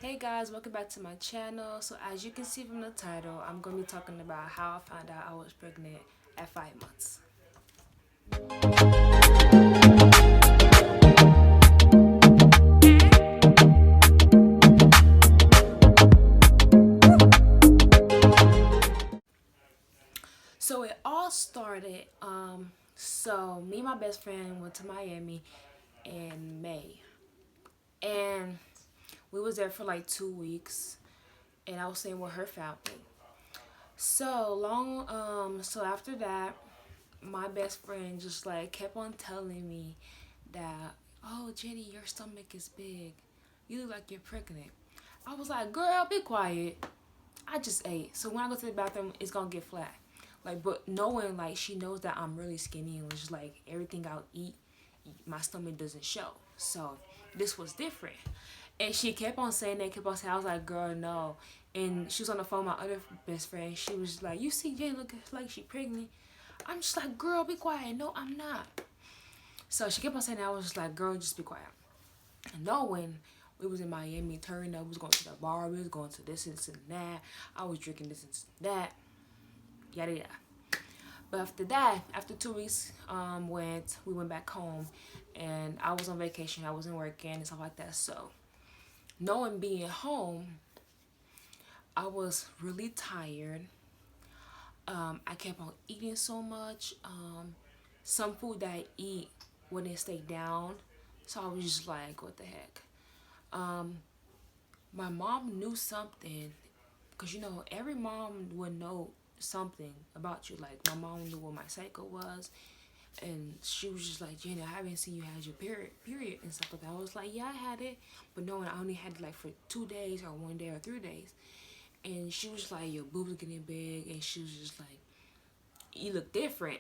Hey guys, welcome back to my channel. So as you can see from the title, I'm going to be talking about how I found out I was pregnant at 5 months. So it all started, so me and my best friend went to Miami in May. And we was there for like 2 weeks and I was staying with her family. So after that, my best friend just like kept on telling me that, oh Jenny, your stomach is big. You look like you're pregnant. I was like, girl, be quiet. I just ate. So when I go to the bathroom, it's gonna get flat. Like, but knowing like she knows that I'm really skinny and just like everything I'll eat, my stomach doesn't show. So this was different. And she kept on saying that, kept on saying, I was like, girl, no. And she was on the phone with my other best friend. She was like, you see Jane look like she pregnant. I'm just like, girl, be quiet. No, I'm not. So she kept on saying that. I was just like, girl, just be quiet. And knowing we was in Miami, turning up, we was going to the bar, we was going to this and that. I was drinking this and that. Yada yada. But after that, after 2 weeks, we went back home, and I was on vacation. I wasn't working and stuff like that. So, knowing being home, I was really tired. I kept on eating so much. Some food that I eat wouldn't stay down, so I was just like, what the heck. My mom knew something, because every mom would know something about you. Like my mom knew what my cycle was, and she was just like, Jenny, I haven't seen you had your period and stuff like that. I was like, yeah, I had it, but knowing I only had it like for 2 days or one day or 3 days. And she was like, your boobs are getting big, and she was just like, you look different.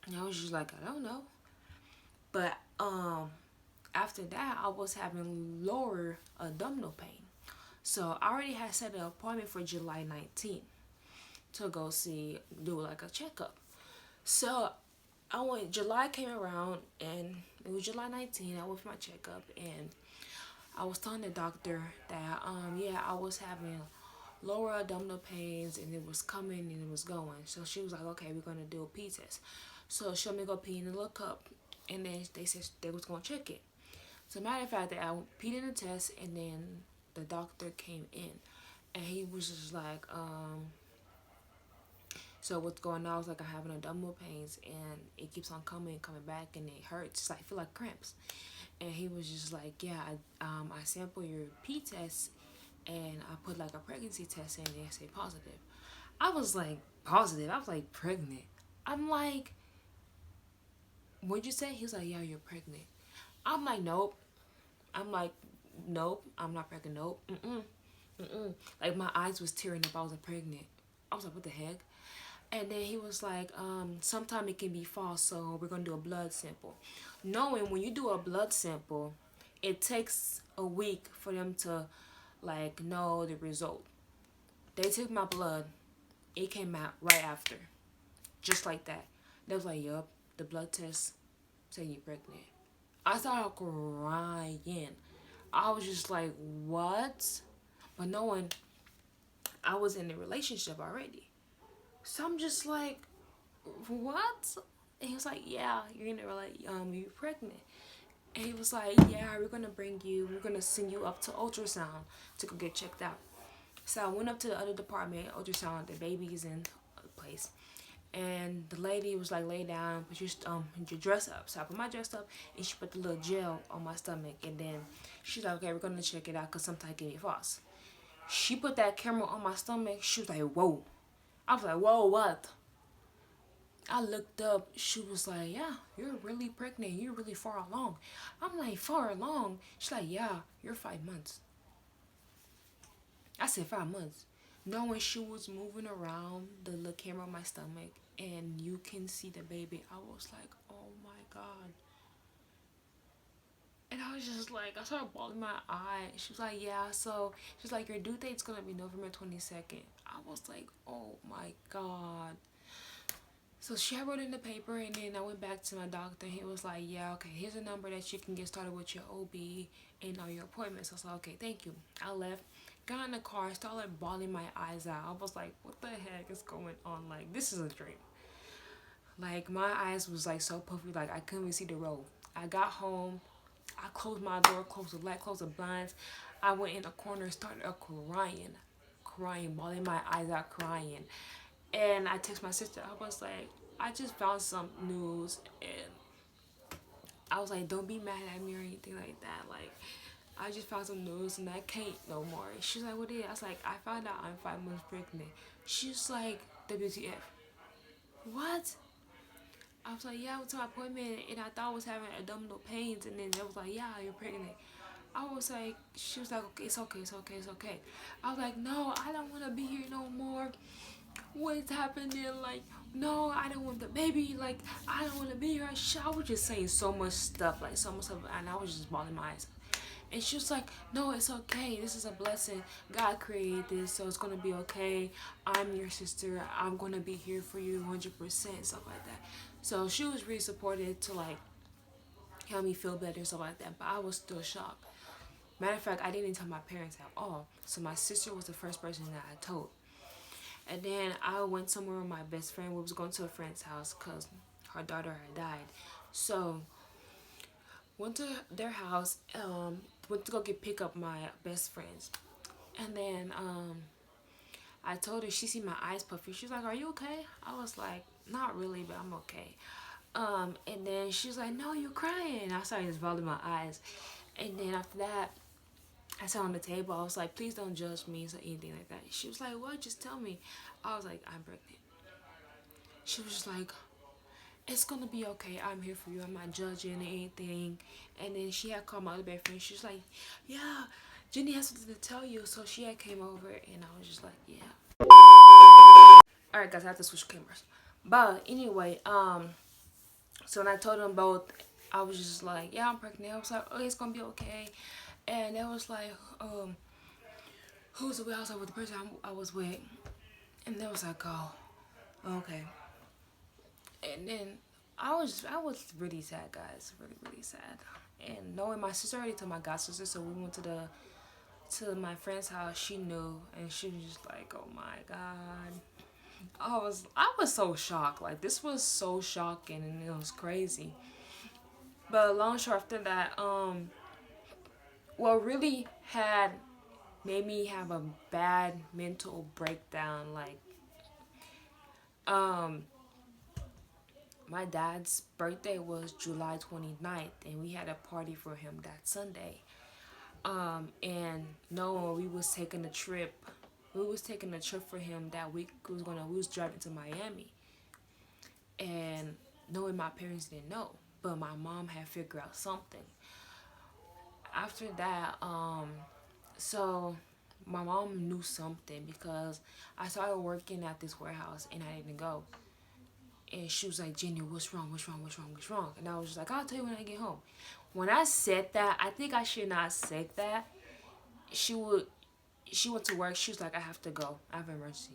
And I was just like, I don't know. But after that, I was having lower abdominal pain. So I already had set an appointment for July 19th to go do like a checkup. So July came around, and it was July 19th. I went for my checkup, and I was telling the doctor that, yeah, I was having lower abdominal pains, and it was coming and it was going. So she was like, okay, we're going to do a pee test. So she let me go pee in the little cup, and then they said they was going to check it. So matter of fact, I peed in the test, and then the doctor came in, and he was just like, so what's going on? I was like, I'm having abdominal pains, and it keeps on coming back, and it hurts. It's like, I feel like cramps. And he was just like, yeah, I sample your pee test, and I put like a pregnancy test in, and they say positive. I was like, positive? I was like, pregnant? I'm like, what'd you say? He was like, yeah, you're pregnant. I'm like, nope. I'm like, nope, I'm not pregnant. Nope. Mm-mm. Like my eyes was tearing up. I wasn't pregnant. I was like, what the heck? And then he was like, sometime it can be false, so we're gonna do a blood sample. Knowing when you do a blood sample, it takes a week for them to like know the result. They took my blood, it came out right after. Just like that. They was like, yup, the blood test said you're pregnant. I started crying. I was just like, what? But knowing I was in a relationship already. So I'm just like, what? And he was like, yeah, you're gonna you're pregnant. And he was like, yeah, we're gonna send you up to ultrasound to go get checked out. So I went up to the other department, ultrasound, the baby's in a place. And the lady was like, lay down, put your dress up. So I put my dress up, and she put the little gel on my stomach. And then she's like, okay, we're gonna check it out, because sometimes it can be false. She put that camera on my stomach. She was like, whoa. I was like, whoa, what? I looked up. She was like, yeah, you're really pregnant. You're really far along. I'm like, far along? She's like, yeah, you're 5 months. I said, 5 months. Knowing she was moving around the little camera on my stomach, and you can see the baby, I was like, oh my God. And I was just like, I started bawling my eye. She was like, yeah, so she's like, your due date's gonna be November 22nd. I was like, oh my God. So she had wrote in the paper, and then I went back to my doctor, and he was like, yeah, okay, here's a number that you can get started with your OB and all your appointments. I was like, okay, thank you. I left, got in the car, started bawling my eyes out. I was like, what the heck is going on? Like, this is a dream. Like, my eyes was like so puffy, like I couldn't even see the road. I got home, I closed my door, closed the light, closed the blinds. I went in a corner, started crying, bawling my eyes out, crying. And I text my sister. I was like, I just found some news, and I was like, don't be mad at me or anything like that. Like, I just found some news, and I can't no more. She's like, what is it? I was like, I found out I'm 5 months pregnant. She's like, WTF? What? I was like, yeah, I went to my appointment, and I thought I was having abdominal pains, and then they was like, yeah, you're pregnant. I was like, she was like, okay, it's okay, it's okay, it's okay. I was like, no, I don't want to be here no more. What's happening? Like, no, I don't want the baby. Like, I don't want to be here. I was just saying so much stuff, like so much stuff, and I was just bawling my eyes. And she was like, no, it's okay. This is a blessing. God created this, so it's going to be okay. I'm your sister. I'm going to be here for you 100%, stuff like that. So she was really supportive to, like, help me feel better, stuff like that. But I was still shocked. Matter of fact, I didn't tell my parents at all. So my sister was the first person that I told. And then I went somewhere with my best friend. We was going to a friend's house because her daughter had died. So went to their house, went to go pick up my best friends. And then I told her, she see my eyes puffy. She's like, are you okay? I was like, not really, but I'm okay. And then she was like, no, you're crying. I started just rolling my eyes. And then after that, I sat on the table. I was like, please don't judge me or anything like that. She was like, what? Just tell me. I was like, I'm pregnant. She was just like, it's gonna be okay. I'm here for you. I'm not judging anything. And then she had called my other best friend. She was like, yeah, Jenny has something to tell you. So she had came over, and I was just like, yeah. Alright guys, I have to switch cameras. But anyway, so when I told them both, I was just like, yeah, I'm pregnant. I was like, oh, it's gonna be okay. And they was like, who's the way? I was like, with the person I was with. And they was like, oh, okay. And then I was really sad, guys, really sad. And knowing my sister already told my god sister, so we went to my friend's house. She knew, and she was just like, oh my god. I was so shocked. Like, this was so shocking, and it was crazy. But long short after that, what really had made me have a bad mental breakdown, like, my dad's birthday was July 29th, and we had a party for him that Sunday. And knowing we was taking a trip for him that week. We was driving to Miami, and knowing my parents didn't know, but my mom had figured out something. After that, so my mom knew something because I started working at this warehouse and I didn't go. And she was like, Jenny, what's wrong? What's wrong? What's wrong? What's wrong? And I was just like, I'll tell you when I get home. When I said that, I think I should not say that. She went to work. She was like, I have to go. I have an emergency.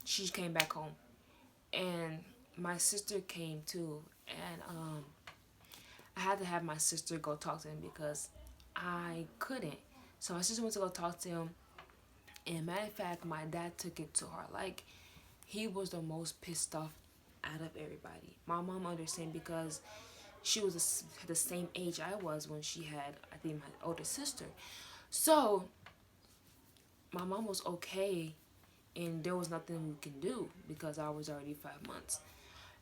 She came back home. And my sister came too. And I had to have my sister go talk to him because I couldn't. So my sister went to go talk to him. And matter of fact, my dad took it to heart. Like, he was the most pissed off out of everybody. My mom understand because she was the same age I was when she had, I think, my older sister. So my mom was okay, and there was nothing we can do because I was already 5 months.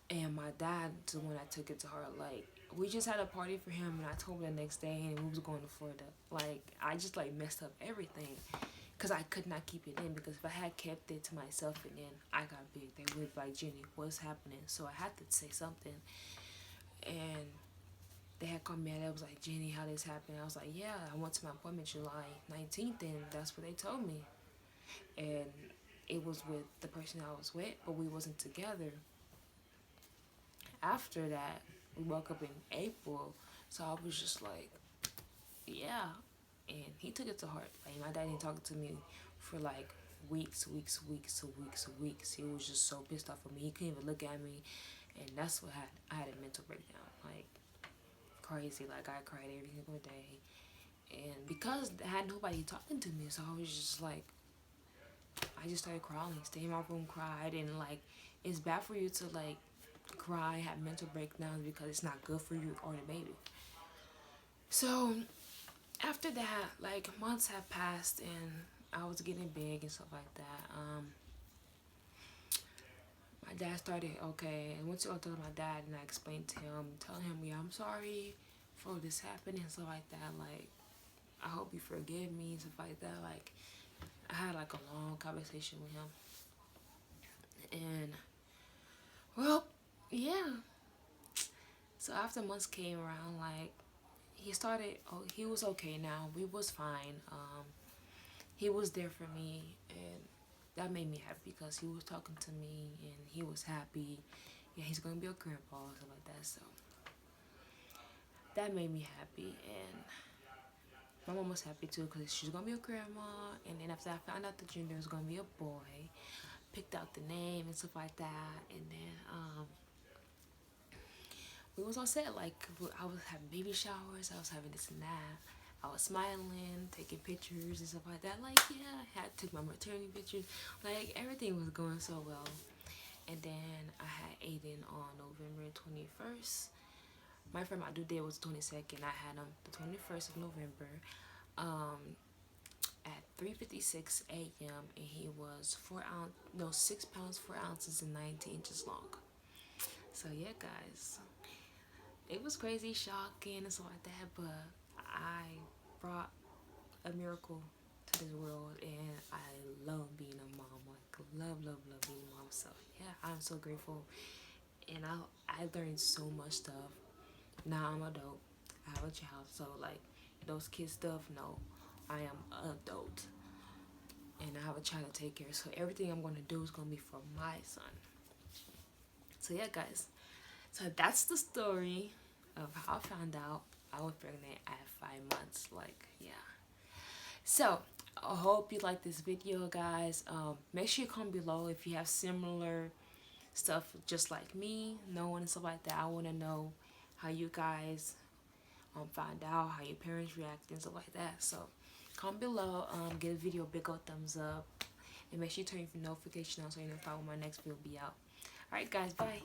And my dad, the one that took it to her, like, we just had a party for him, and I told him the next day, and we was going to Florida. Like, I just, like, messed up everything because I could not keep it in, because if I had kept it to myself and then I got big, they would be like, Jenny, what's happening? So I had to say something. And they had called me and it was like, Jenny, how this happened? I was like, yeah, I went to my appointment July 19th, and that's what they told me. And it was with the person I was with, but we wasn't together. After that, we woke up in April, so I was just like, yeah. And he took it to heart. Like, my dad didn't talk to me for like weeks. He was just so pissed off at me. He couldn't even look at me, and that's what I had a mental breakdown, like crazy. Like I cried every single day, and because I had nobody talking to me, so I was just like, I just started crying, stay in my room, cried, and like it's bad for you to like cry, have mental breakdowns because it's not good for you or the baby. So after that, like months have passed and I was getting big and stuff like that. My dad started, okay, I went to go to my dad and I explained to him, telling him, yeah, I'm sorry for this happening and stuff like that. Like, I hope you forgive me and stuff like that. Like, I had like a long conversation with him. And, well, yeah. So after months came around, like, he started, oh, he was okay now. We was fine. He was there for me, and that made me happy because he was talking to me and he was happy. Yeah, he's gonna be a grandpa or something like that. So that made me happy, and my mom was happy too because she's gonna be a grandma. And then after I found out the gender was gonna be a boy, picked out the name and stuff like that, and then we was all set. Like I was having baby showers, I was having this and that. I was smiling, taking pictures and stuff like that. Like, yeah, I had took my maternity pictures. Like, everything was going so well. And then I had Aiden on November 21st. My friend, my due date was 22nd. I had him the 21st of November at 3:56 a.m. And he was 6 pounds, 4 ounces, and 19 inches long. So, yeah, guys. It was crazy, shocking, and stuff like that, but I brought a miracle to this world, and I love being a mom. Like, love being a mom. So, yeah, I'm so grateful, and I learned so much stuff. Now I'm an adult. I have a child, so, like, those kids stuff, no. I am an adult, and I have a child to take care of, so everything I'm going to do is going to be for my son. So, yeah, guys. So that's the story of how I found out I was pregnant at 5 months. Like, yeah. So I hope you like this video, guys. Make sure you comment below if you have similar stuff just like me, knowing and stuff like that. I want to know how you guys found out, how your parents react and stuff like that. So comment below, give the video a big old thumbs up, and make sure you turn your notification on so you're notified when my next video will be out. Alright, guys, bye.